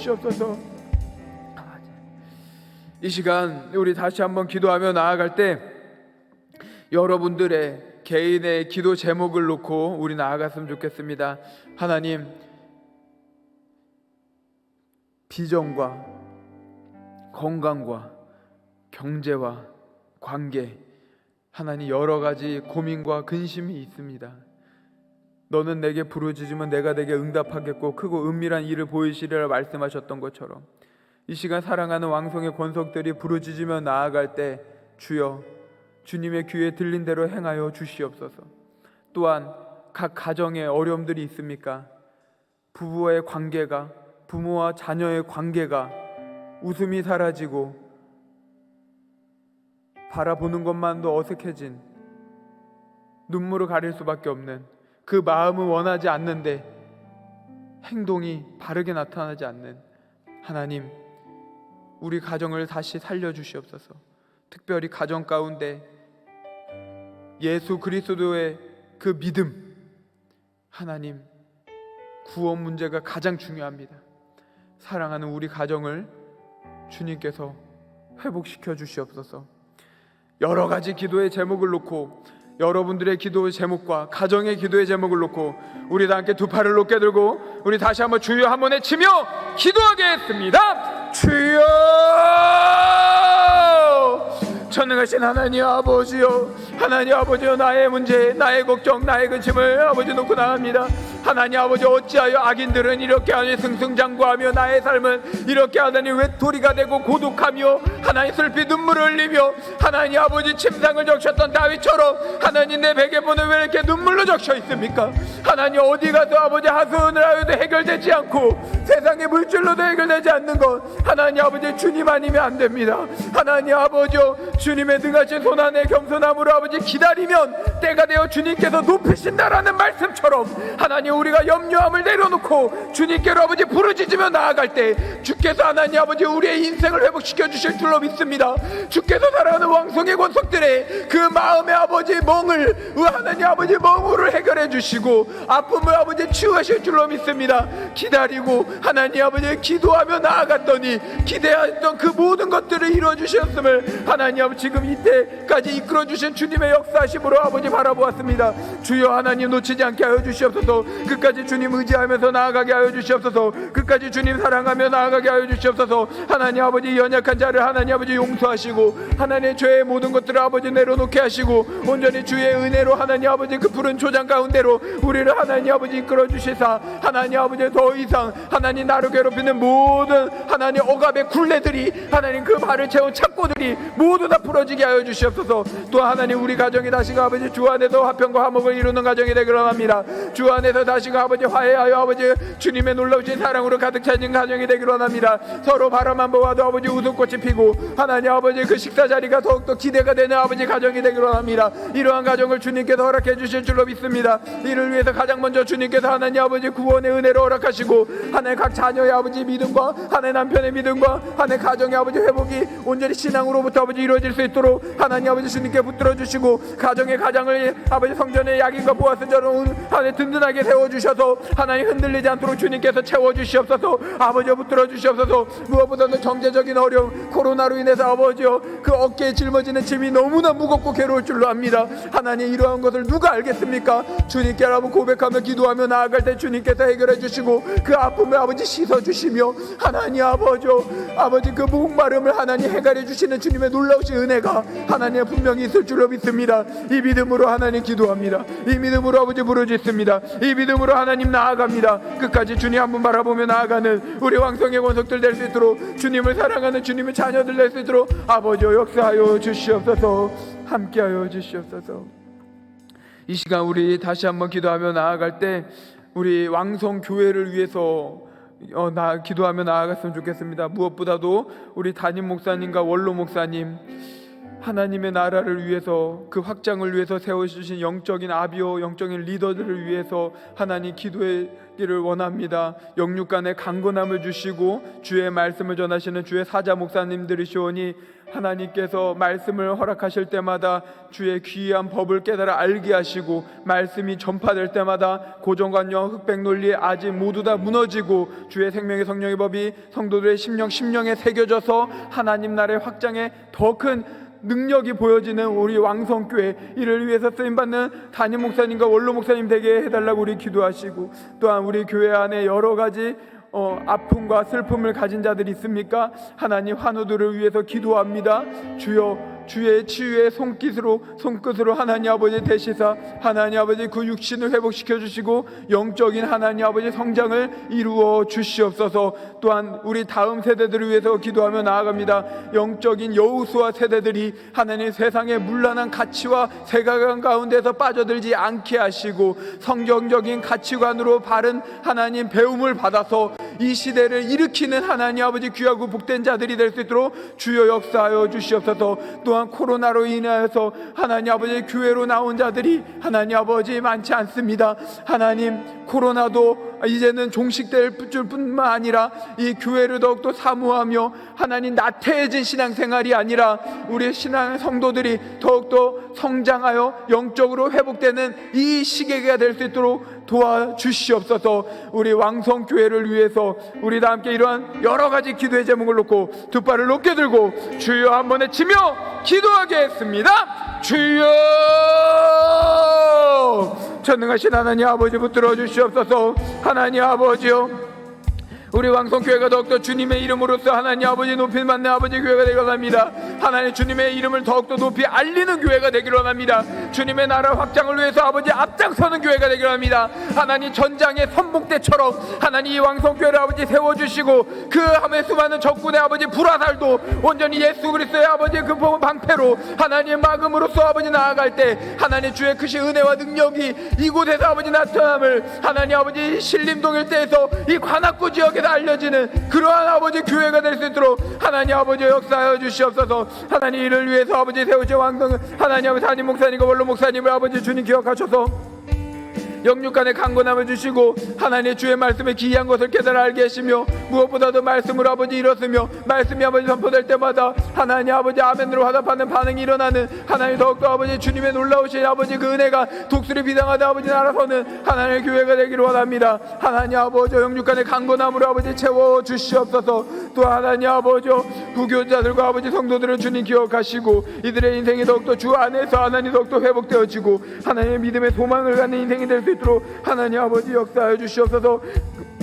Speaker 1: 이 시간 우리 다시 한번 기도하며 나아갈 때 여러분들의 개인의 기도 제목을 놓고 우리 나아갔으면 좋겠습니다. 하나님, 비전과 건강과 경제와 관계, 하나님 여러 가지 고민과 근심이 있습니다. 너는 내게 부르짖으면 내가 내게 응답하겠고 크고 은밀한 일을 보이시리라 말씀하셨던 것처럼 이 시간 사랑하는 왕성의 권속들이 부르짖으며 나아갈 때 주여 주님의 귀에 들린 대로 행하여 주시옵소서. 또한 각 가정에 어려움들이 있습니까? 부부와의 관계가, 부모와 자녀의 관계가 웃음이 사라지고 바라보는 것만도 어색해진, 눈물을 가릴 수밖에 없는, 그 마음은 원하지 않는데 행동이 바르게 나타나지 않는 하나님, 우리 가정을 다시 살려주시옵소서. 특별히 가정 가운데 예수 그리스도의 그 믿음, 하나님 구원 문제가 가장 중요합니다. 사랑하는 우리 가정을 주님께서 회복시켜 주시옵소서. 여러 가지 기도의 제목을 놓고 여러분들의 기도의 제목과 가정의 기도의 제목을 놓고 우리 다 함께 두 팔을 높게 들고 우리 다시 한번 주여 한번 외치며 기도하겠습니다. 주여, 전능하신 하나님 아버지여, 하나님 아버지여, 나의 문제, 나의 걱정, 나의 근심을 아버지 놓고 나갑니다. 하나님 아버지, 어찌하여 악인들은 이렇게 하니 승승장구하며 나의 삶은 이렇게 하더니 외톨이가 되고 고독하며 하나님 슬피 눈물을 흘리며, 하나님 아버지 침상을 적셨던 다윗처럼 하나님 내 베개보는 왜 이렇게 눈물로 적셔 있습니까? 하나님 어디 가서 아버지 하소연을 하여도 해결되지 않고 세상의 물질로도 해결되지 않는 것, 하나님 아버지 주님 아니면 안 됩니다. 하나님 아버지여, 주님의 등하신 손안에 겸손함으로 아버지 기다리면 때가 되어 주님께서 높이신다라는 말씀처럼, 하나님 우리가 염려함을 내려놓고 주님께로 아버지 부르짖으며 나아갈 때 주께서 하나님 아버지 우리의 인생을 회복시켜 주실 줄로 믿습니다. 주께서 사랑하는 왕성의 권속들의 그 마음의 아버지 멍을, 하나님 아버지 멍울을 해결해 주시고 아픔을 아버지 치유하실 줄로 믿습니다. 기다리고 하나님 아버지 기도하며 나아갔더니 기대했던 그 모든 것들을 이루어 주셨음을 하나님 아버지 지금 이때까지 이끌어 주신 주님의 역사심으로 아버지 바라보았습니다. 주여 하나님 놓치지 않게 하여 주시옵소서. 끝까지 주님 의지하면서 나아가게 하여 주시옵소서. 끝까지 주님 사랑하며 나아가게 하여 주시옵소서. 하나님 아버지 연약한 자를 하나님 아버지 용서하시고 하나님의 죄의 모든 것들을 아버지 내려놓게 하시고 온전히 주의 은혜로 하나님 아버지 그 푸른 초장 가운데로 우리를 하나님 아버지 이끌어 주시사, 하나님 아버지 더 이상 하나님 나를 괴롭히는 모든 하나님 억압의 굴레들이, 하나님 그 발을 채운 착고들이 모두 다 풀어지게 하여 주시옵소서. 또 하나님 우리 가정이 다시금 아버지 주 안에서 화평과 화목을 이루는 가정이 되기를 원합니다. 주 안에서 다시금 아버지 화해하여 아버지 주님의 놀라우신 사랑으로 가득 차진 가정이 되기를 원합니다. 서로 바라만 보아도 아버지 웃음꽃이 피고 하나님 아버지 그 식사 자리가 더욱더 기대가 되는 아버지 가정이 되기를 원합니다. 이러한 가정을 주님께서 허락해 주실 줄로 믿습니다. 이를 위해서 가장 먼저 주님께서 하나님 아버지 구원의 은혜를 허락하시고 하나님 각 자녀의 아버지 믿음과 하나님 남편의 믿음과 하나님 가정의 아버지 회복이 온전히 신앙으로부터 아버지 이루어질 수 있도록 하나님 아버지 주님께 붙들어 주시고 가정의 가장을 아버지 성전의 약인과 보아스처럼 하나님 든든하게 세워주셔서 하나님 흔들리지 않도록 주님께서 채워주시옵소서. 아버지여 붙들어 주시옵소서. 무엇보다도 경제적인 어려움, 코로나로 인해서 아버지여 그 어깨에 짊어지는 짐이 너무나 무겁고 괴로울 줄로 압니다. 하나님 이러한 것을 누가 알겠습니까? 주님께 한번 고백하며 기도하며 나아갈 때 주님께서 해결해 주시고 그 아픔을 아버지 씻어 주시며 하나님 아버지 그 목마름을 하나님 해결해 주시는 주님의 놀라우신 은혜가 하나님 분명히 있을 줄로 믿습니다. 이 믿음으로 하나님 기도합니다. 이 믿음으로 아버지 부르짖습니다. 이 믿음으로 하나님 나아갑니다. 끝까지 주님 한 분 바라보며 나아가는 우리 왕성의 권속들 될 수 있도록, 주님을 사랑하는 주님의 자녀들 될 수 있도록 아버지여 역사하여 주시옵소서. 함께하여 주시옵소서. 이 시간 우리 다시 한번 기도하며 나아갈 때 우리 왕성 교회를 위해서 기도하며 나아갔으면 좋겠습니다. 무엇보다도 우리 담임 목사님과 원로 목사님, 하나님의 나라를 위해서 그 확장을 위해서 세워주신 영적인 아비오, 영적인 리더들을 위해서 하나님 기도하기를 원합니다. 영육간의 강건함을 주시고 주의 말씀을 전하시는 주의 사자 목사님들이시오니 하나님께서 말씀을 허락하실 때마다 주의 귀한 법을 깨달아 알게 하시고 말씀이 전파될 때마다 고정관념, 흑백논리 아직 모두 다 무너지고 주의 생명의 성령의 법이 성도들의 심령에 새겨져서 하나님 나라의 확장에 더 큰 능력이 보여지는 우리 왕성교회, 이를 위해서 쓰임받는 담임 목사님과 원로 목사님 되게 해달라고 우리 기도하시고, 또한 우리 교회 안에 여러 가지 아픔과 슬픔을 가진 자들이 있습니까? 하나님 환우들을 위해서 기도합니다. 주여 주의 치유의 손끝으로 하나님 아버지 대시사 하나님 아버지 그 육신을 회복시켜 주시고 영적인 하나님 아버지 성장을 이루어 주시옵소서. 또한 우리 다음 세대들을 위해서 기도하며 나아갑니다. 영적인 여호수아 세대들이 하나님 세상의 문란한 가치와 세가관 가운데서 빠져들지 않게 하시고 성경적인 가치관으로 바른 하나님 배움을 받아서 이 시대를 일으키는 하나님 아버지 귀하고 복된 자들이 될 수 있도록 주여 역사하여 주시옵소서. 또한 코로나로 인하여서 하나님 아버지 교회로 나온 자들이 하나님 아버지 많지 않습니다. 하나님 코로나도 이제는 종식될 줄뿐만 아니라 이 교회를 더욱더 사모하며 하나님 나태해진 신앙생활이 아니라 우리 신앙 성도들이 더욱더 성장하여 영적으로 회복되는 이 시기가 될 수 있도록 도와주시옵소서. 우리 왕성교회를 위해서 우리 다 함께 이러한 여러 가지 기도의 제목을 놓고 두 발을 높게 들고 주여 한 번에 치며 기도하겠습니다. 주여 전능하신 하나님 아버지 붙들어 주시옵소서. 하나님 아버지요, 우리 왕성교회가 더욱더 주님의 이름으로서 하나님 아버지 높임 받는 아버지 교회가 되기를 원합니다. 하나님 주님의 이름을 더욱더 높이 알리는 교회가 되기를 원합니다. 주님의 나라 확장을 위해서 아버지 앞장서는 교회가 되기를 원합니다. 하나님 전장의 선봉대처럼 하나님 이 왕성교회를 아버지 세워주시고 그 함에 수많은 적군의 아버지 불화살도 온전히 예수 그리스도의 아버지 그 방패로 하나님의 막음으로써 아버지 나아갈 때 하나님 주의 크신 은혜와 능력이 이곳에서 아버지 나타남을 하나님 아버지 신림동 일대에서 이 관악구 지역에서 알려지는 그러한 아버지 교회가 될 수 있도록 하나님 아버지 역사하여 주시옵소서. 하나님 이를 위해서 아버지 세우신 왕성 하나님 아버지 담임 목사님과 원로 목사님을 아버지 주님 기억하셔서 영육간의 강건함을 주시고 하나님의 주의 말씀에 기이한 것을 깨달아 알게 하시며 무엇보다도 말씀으로 아버지 일었으며 말씀이 아버지 선포될 때마다 하나님 아버지 아멘으로 화답하는 반응이 일어나는 하나님 더욱더 아버지 주님의 놀라우신 아버지 그 은혜가 독수리 비상하다 아버지 날아서는 하나님의 교회가 되기를 원합니다. 하나님 아버지 영육간의 강건함으로 아버지 채워 주시옵소서. 또 하나님 아버지 부교자들과 아버지 성도들을 주님 기억하시고 이들의 인생이 더욱더 주 안에서 하나님 더욱더 회복되어지고 하나님의 믿음의 소망을 갖는 인생이 될 수 있도록 하나님 아버지 역사하여 주시옵소서.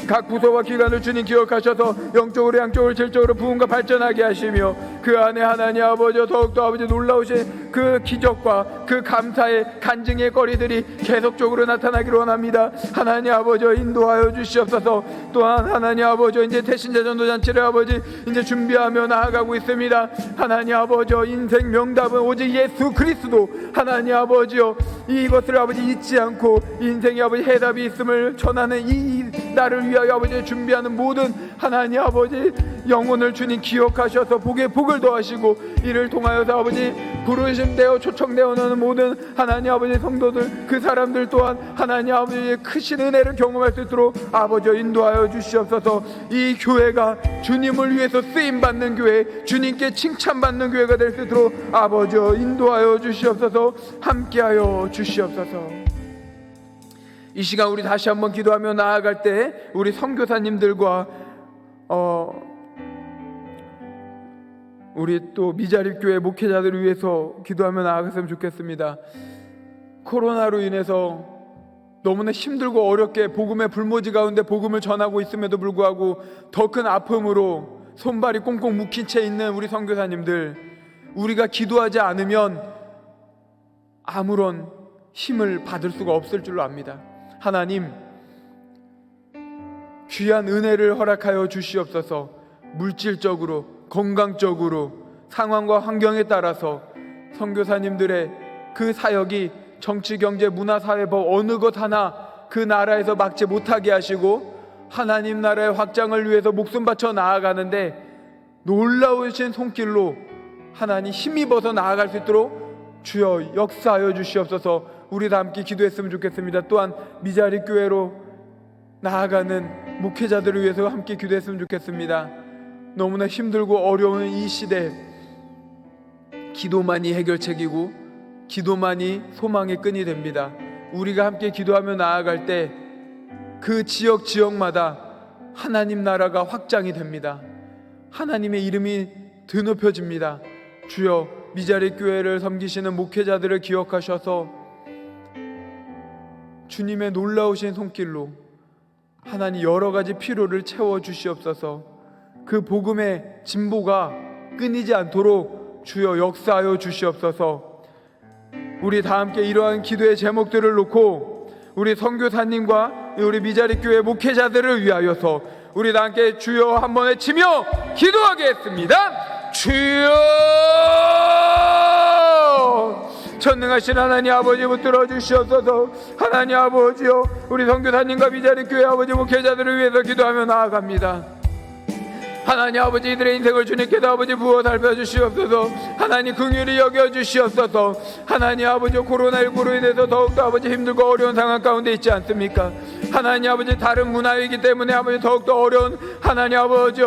Speaker 1: 각 부서와 기관을 주님 기억하셔서 영적으로 양적으로 질적으로 부흥과 발전하게 하시며 그 안에 하나님 아버지 더욱더 아버지 놀라우신 그 기적과 그 감사의 간증의 거리들이 계속적으로 나타나기를 원합니다. 하나님 아버지 인도하여 주시옵소서. 또한 하나님 아버지 이제 태신자 전도잔치를 아버지 이제 준비하며 나아가고 있습니다. 하나님 아버지 인생 명답은 오직 예수 그리스도 하나님 아버지요 이것을 아버지 잊지 않고 인생의 아버지 해답이 있음을 전하는 이 나를 위하여 아버지 준비하는 모든 하나님 아버지 영혼을 주님 기억하셔서 복에 복을 더하시고 이를 통하여서 아버지 부르심되어 초청되어 오는 모든 하나님 아버지 성도들 그 사람들 또한 하나님 아버지의 크신 은혜를 경험할 수 있도록 아버지 인도하여 주시옵소서. 이 교회가 주님을 위해서 쓰임받는 교회 주님께 칭찬받는 교회가 될 수 있도록 아버지 인도하여 주시옵소서. 함께하여 주시옵소서. 이 시간 우리 다시 한번 기도하며 나아갈 때 우리 선교사님들과 우리 또 미자립 교회 목회자들을 위해서 기도하며 나아갔으면 좋겠습니다. 코로나로 인해서 너무나 힘들고 어렵게 복음의 불모지 가운데 복음을 전하고 있음에도 불구하고 더 큰 아픔으로 손발이 꽁꽁 묶인 채 있는 우리 선교사님들, 우리가 기도하지 않으면 아무런 힘을 받을 수가 없을 줄로 압니다. 하나님 귀한 은혜를 허락하여 주시옵소서. 물질적으로 건강적으로 상황과 환경에 따라서 선교사님들의 그 사역이 정치, 경제, 문화, 사회법 어느 것 하나 그 나라에서 막지 못하게 하시고 하나님 나라의 확장을 위해서 목숨 바쳐 나아가는데 놀라우신 손길로 하나님 힘입어서 나아갈 수 있도록 주여 역사하여 주시옵소서. 우리 다 함께 기도했으면 좋겠습니다. 또한 미자립 교회로 나아가는 목회자들을 위해서 함께 기도했으면 좋겠습니다. 너무나 힘들고 어려운 이 시대 기도만이 해결책이고 기도만이 소망의 끈이 됩니다. 우리가 함께 기도하며 나아갈 때 그 지역마다 하나님 나라가 확장이 됩니다. 하나님의 이름이 드높여집니다. 주여 미자립 교회를 섬기시는 목회자들을 기억하셔서 주님의 놀라우신 손길로 하나님 여러 가지 필요를 채워 주시옵소서. 그 복음의 진보가 끊이지 않도록 주여 역사하여 주시옵소서. 우리 다 함께 이러한 기도의 제목들을 놓고 우리 선교사님과 우리 미자립 교회 목회자들을 위하여서 우리 다 함께 주여 한번 외치며 기도하겠습니다. 주여 전능하신 하나님 아버지 붙들어 주시옵소서. 하나님 아버지요 우리 선교사님과 미자립 교회 아버지 목회자들을 위해서 기도하며 나아갑니다. 하나님 아버지 이들의 인생을 주님께서 아버지 부어 살펴 주시옵소서. 하나님 긍휼히 여겨 주시옵소서. 하나님 아버지 코로나19로 인해서 더욱더 아버지 힘들고 어려운 상황 가운데 있지 않습니까? 하나님 아버지 다른 문화이기 때문에 아버지 더욱더 어려운 하나님 아버지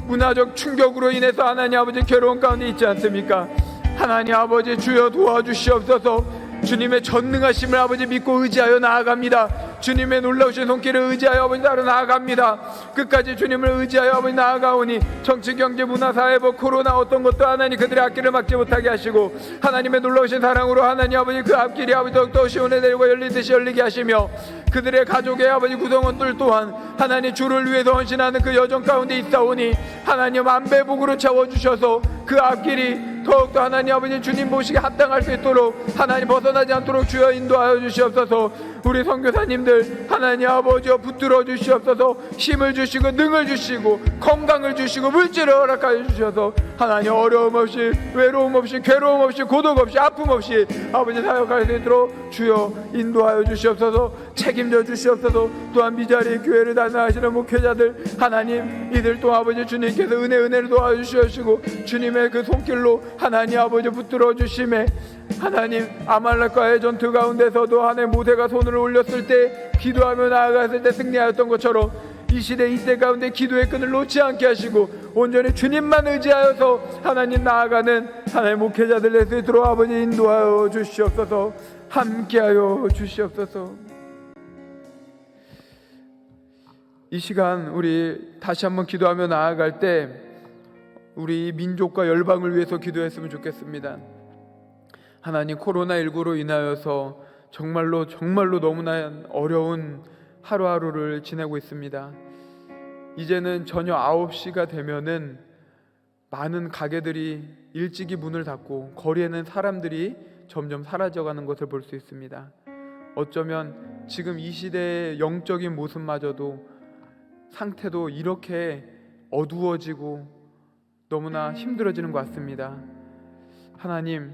Speaker 1: 문화적 충격으로 인해서 하나님 아버지 괴로운 가운데 있지 않습니까? 하나님 아버지 주여 도와주시옵소서. 주님의 전능하심을 아버지 믿고 의지하여 나아갑니다. 주님의 놀라우신 손길을 의지하여 아버지 나로 나아갑니다. 끝까지 주님을 의지하여 아버지 나아가오니 정치, 경제, 문화, 사회법, 코로나 어떤 것도 하나님 그들의 앞길을 막지 못하게 하시고 하나님의 놀라우신 사랑으로 하나님 아버지 그 앞길이 아버지 더욱더 시온의 내리고 열리듯이 열리게 하시며 그들의 가족의 아버지 구성원들 또한 하나님 주를 위해서 헌신하는 그 여정 가운데 있사오니 하나님 만배복으로 채워주셔서 그 앞길이 더욱더 하나님 아버지 주님 보시기에 합당할 수 있도록 하나님 벗어나지 않도록 주여 인도하여 주시옵소서. 우리 선교사님들 하나님 아버지여 붙들어 주시옵소서. 힘을 주시고 능을 주시고 건강을 주시고 물질을 허락하여 주셔서 하나님 어려움 없이 외로움 없이 괴로움 없이 고독 없이 아픔 없이 아버지 사역할 수 있도록 주여 인도하여 주시옵소서. 책임져 주시옵소서. 또한 미자리 교회를 단장하시는 목회자들 하나님 이들 또 아버지 주님께서 은혜를 도와주시고 주님의 그 손길로 하나님 아버지 붙들어 주심에 하나님 아말렉과의 전투 가운데서도 하나님 모세가 손을 올렸을 때 기도하며 나아갔을 때 승리하였던 것처럼 이 시대 이때 가운데 기도의 끈을 놓지 않게 하시고 온전히 주님만 의지하여서 하나님 나아가는 하나님 목회자들 될 수 있도록 아버지 인도하여 주시옵소서. 함께하여 주시옵소서. 이 시간 우리 다시 한번 기도하며 나아갈 때 우리 민족과 열방을 위해서 기도했으면 좋겠습니다. 하나님 코로나19로 인하여서 정말로 너무나 어려운 하루하루를 지내고 있습니다. 이제는 저녁 9시가 되면은 많은 가게들이 일찍이 문을 닫고 거리에는 사람들이 점점 사라져가는 것을 볼 수 있습니다. 어쩌면 지금 이 시대의 영적인 모습마저도 상태도 이렇게 어두워지고 너무나 힘들어지는 것 같습니다. 하나님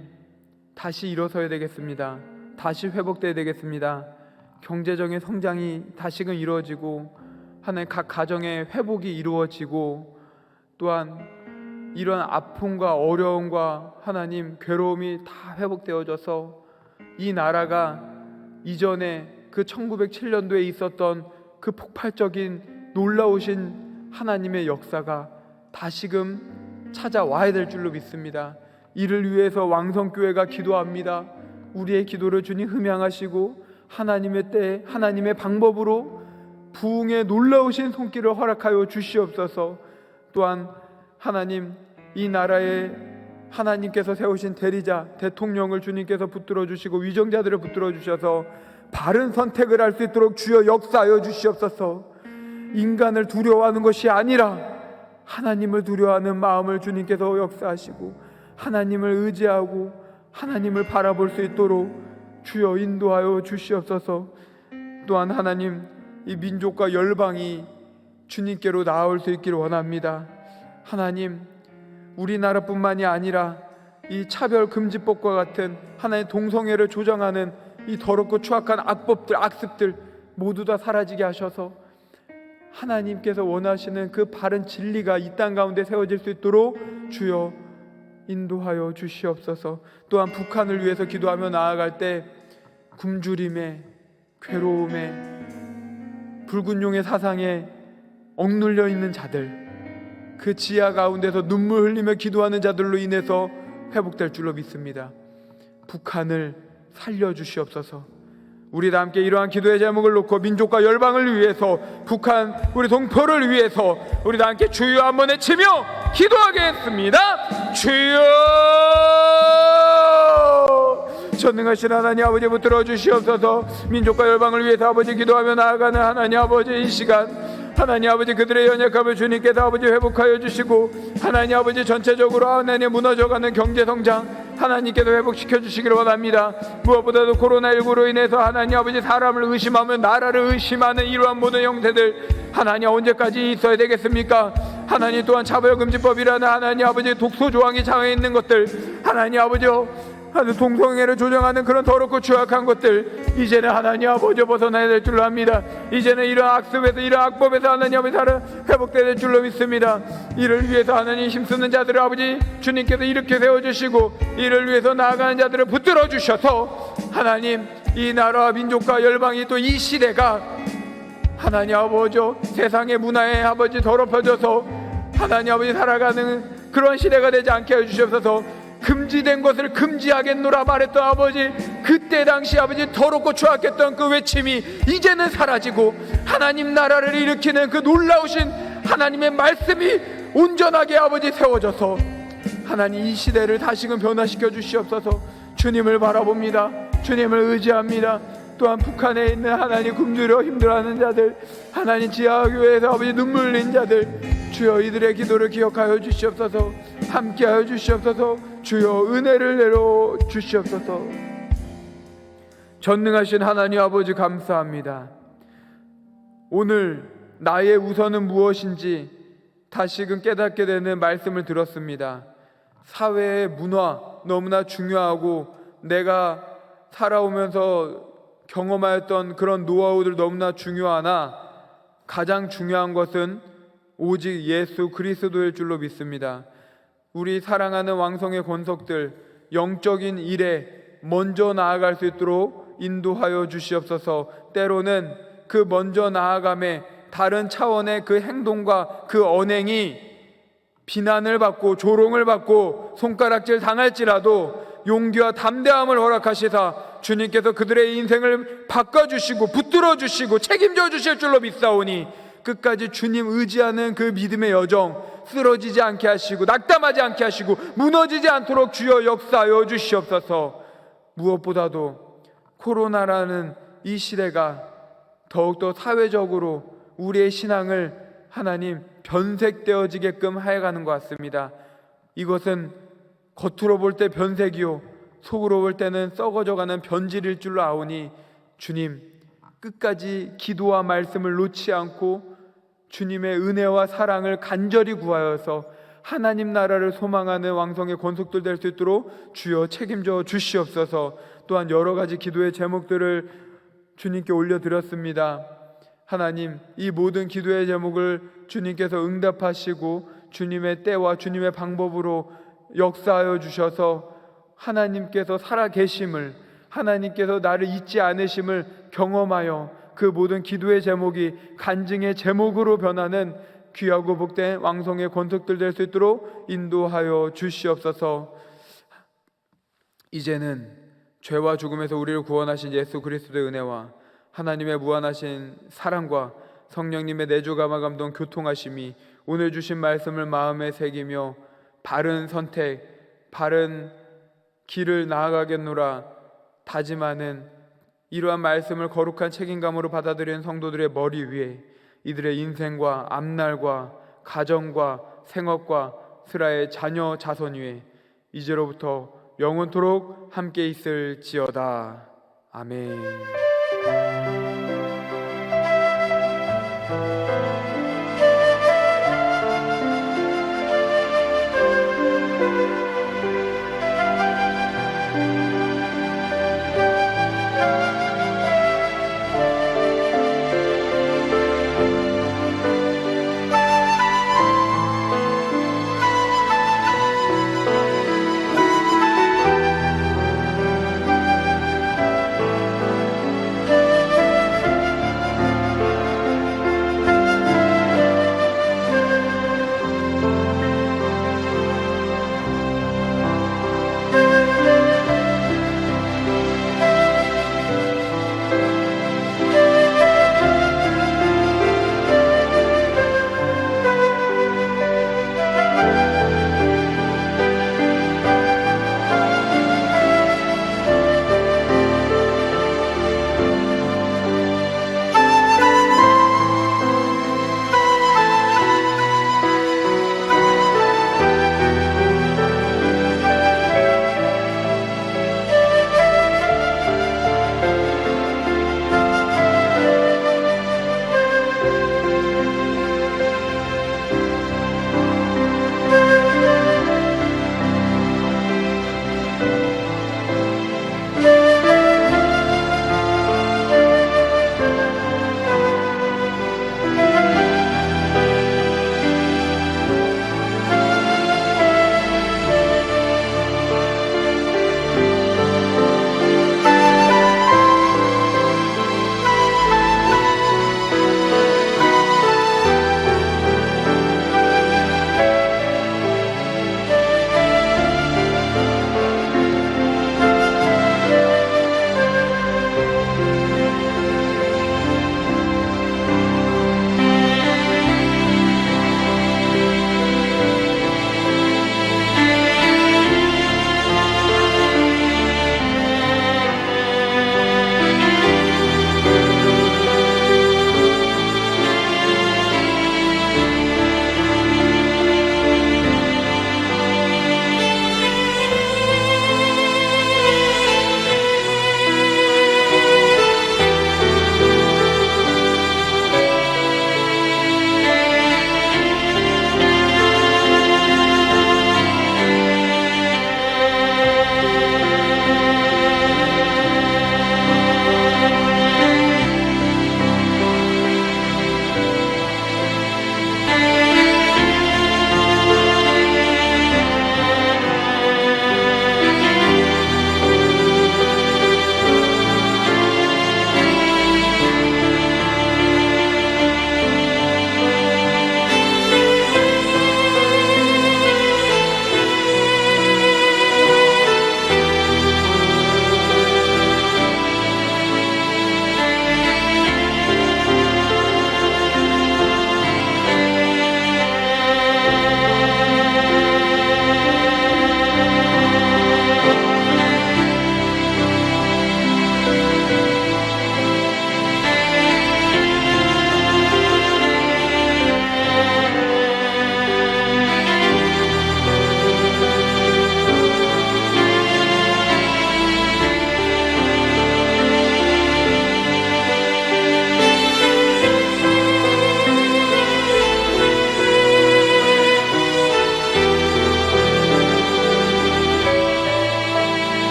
Speaker 1: 다시 일어서야 되겠습니다. 다시 회복돼야 되겠습니다. 경제적인 성장이 다시금 이루어지고 하나님 각 가정의 회복이 이루어지고 또한 이런 아픔과 어려움과 하나님 괴로움이 다 회복되어져서 이 나라가 이전에 그 1907년도에 있었던 그 폭발적인 놀라우신 하나님의 역사가 다시금 찾아와야 될 줄로 믿습니다. 이를 위해서 왕성교회가 기도합니다. 우리의 기도를 주님 흠양하시고 하나님의 때에 하나님의 방법으로 부흥의 놀라우신 손길을 허락하여 주시옵소서. 또한 하나님 이 나라에 하나님께서 세우신 대리자 대통령을 주님께서 붙들어 주시고 위정자들을 붙들어 주셔서 바른 선택을 할 수 있도록 주여 역사하여 주시옵소서. 인간을 두려워하는 것이 아니라 하나님을 두려워하는 마음을 주님께서 역사하시고 하나님을 의지하고 하나님을 바라볼 수 있도록 주여 인도하여 주시옵소서. 또한 하나님 이 민족과 열방이 주님께로 나아올 수 있기를 원합니다. 하나님 우리나라뿐만이 아니라 이 차별금지법과 같은 하나의 동성애를 조장하는 이 더럽고 추악한 악법들 악습들 모두 다 사라지게 하셔서 하나님께서 원하시는 그 바른 진리가 이 땅 가운데 세워질 수 있도록 주여 인도하여 주시옵소서. 또한 북한을 위해서 기도하며 나아갈 때 굶주림에 괴로움에 붉은 용의 사상에 억눌려 있는 자들 그 지하 가운데서 눈물 흘리며 기도하는 자들로 인해서 회복될 줄로 믿습니다. 북한을 살려주시옵소서. 우리 다 함께 이러한 기도의 제목을 놓고 민족과 열방을 위해서 북한 우리 동포를 위해서 우리 다 함께 주여 한번 외치며 기도하겠습니다. 주여 전능하신 하나님 아버지 붙들어 주시옵소서. 민족과 열방을 위해서 아버지 기도하며 나아가는 하나님 아버지 이 시간 하나님 아버지 그들의 연약함을 주님께서 아버지 회복하여 주시고 하나님 아버지 전체적으로 하나님 무너져가는 경제성장 하나님께서 회복시켜 주시기를 원합니다. 무엇보다도 코로나19로 인해서 하나님 아버지 사람을 의심하며 나라를 의심하는 이러한 모든 형태들 하나님 언제까지 있어야 되겠습니까? 하나님 또한 차별금지법이라는 하나님 아버지 독소조항이 장애 있는 것들 하나님 아버지요 동성애를 조정하는 그런 더럽고 추악한 것들 이제는 하나님 아버지 벗어나야 될 줄로 합니다. 이제는 이런 악습에서 이런 악법에서 하나님 아버지 회복되야 될 줄로 믿습니다. 이를 위해서 하나님 힘쓰는 자들을 아버지 주님께서 이렇게 세워주시고 이를 위해서 나아가는 자들을 붙들어 주셔서 하나님 이 나라와 민족과 열방이 또 이 시대가 하나님 아버지 세상의 문화에 아버지 더럽혀져서 하나님 아버지 살아가는 그런 시대가 되지 않게 해주시옵소서. 금지된 것을 금지하겠노라 말했던 아버지 그때 당시 아버지 더럽고 추악했던 그 외침이 이제는 사라지고 하나님 나라를 일으키는 그 놀라우신 하나님의 말씀이 온전하게 아버지 세워져서 하나님 이 시대를 다시금 변화시켜 주시옵소서. 주님을 바라봅니다. 주님을 의지합니다. 또한 북한에 있는 하나님 굶주려 힘들어하는 자들, 하나님 지하교회에서 아버지 눈물 흘린 자들, 주여 이들의 기도를 기억하여 주시옵소서. 함께하여 주시옵소서. 주여 은혜를 내려 주시옵소서. 전능하신 하나님 아버지 감사합니다. 오늘 나의 우선은 무엇인지 다시금 깨닫게 되는 말씀을 들었습니다. 사회의 문화 너무나 중요하고 내가 살아오면서 경험하였던 그런 노하우들 너무나 중요하나 가장 중요한 것은 오직 예수 그리스도일 줄로 믿습니다. 우리 사랑하는 왕성의 권속들 영적인 일에 먼저 나아갈 수 있도록 인도하여 주시옵소서. 때로는 그 먼저 나아감에 다른 차원의 그 행동과 그 언행이 비난을 받고 조롱을 받고 손가락질 당할지라도 용기와 담대함을 허락하시사 주님께서 그들의 인생을 바꿔주시고 붙들어 주시고 책임져 주실 줄로 믿사오니 끝까지 주님 의지하는 그 믿음의 여정 쓰러지지 않게 하시고 낙담하지 않게 하시고 무너지지 않도록 주여 역사하여 주시옵소서. 무엇보다도 코로나라는 이 시대가 더욱더 사회적으로 우리의 신앙을 하나님 변색되어지게끔 하여가는 것 같습니다. 이것은 겉으로 볼 때 변색이요 속으로 볼 때는 썩어져가는 변질일 줄로 아오니 주님 끝까지 기도와 말씀을 놓지 않고 주님의 은혜와 사랑을 간절히 구하여서 하나님 나라를 소망하는 왕성의 권속들 될 수 있도록 주여 책임져 주시옵소서. 또한 여러 가지 기도의 제목들을 주님께 올려드렸습니다. 하나님 이 모든 기도의 제목을 주님께서 응답하시고 주님의 때와 주님의 방법으로 역사하여 주셔서 하나님께서 살아계심을 하나님께서 나를 잊지 않으심을 경험하여 그 모든 기도의 제목이 간증의 제목으로 변하는 귀하고 복된 왕성의 권속들 될 수 있도록 인도하여 주시옵소서. 이제는 죄와 죽음에서 우리를 구원하신 예수 그리스도의 은혜와 하나님의 무한하신 사랑과 성령님의 내주감화 감동 교통하심이 오늘 주신 말씀을 마음에 새기며 바른 선택, 바른 길을 나아가겠노라 다짐하는 이러한 말씀을 거룩한 책임감으로 받아들이는 성도들의 머리 위에 이들의 인생과 앞날과 가정과 생업과 스라의 자녀 자손 위에 이제로부터 영원토록 함께 있을지어다. 아멘.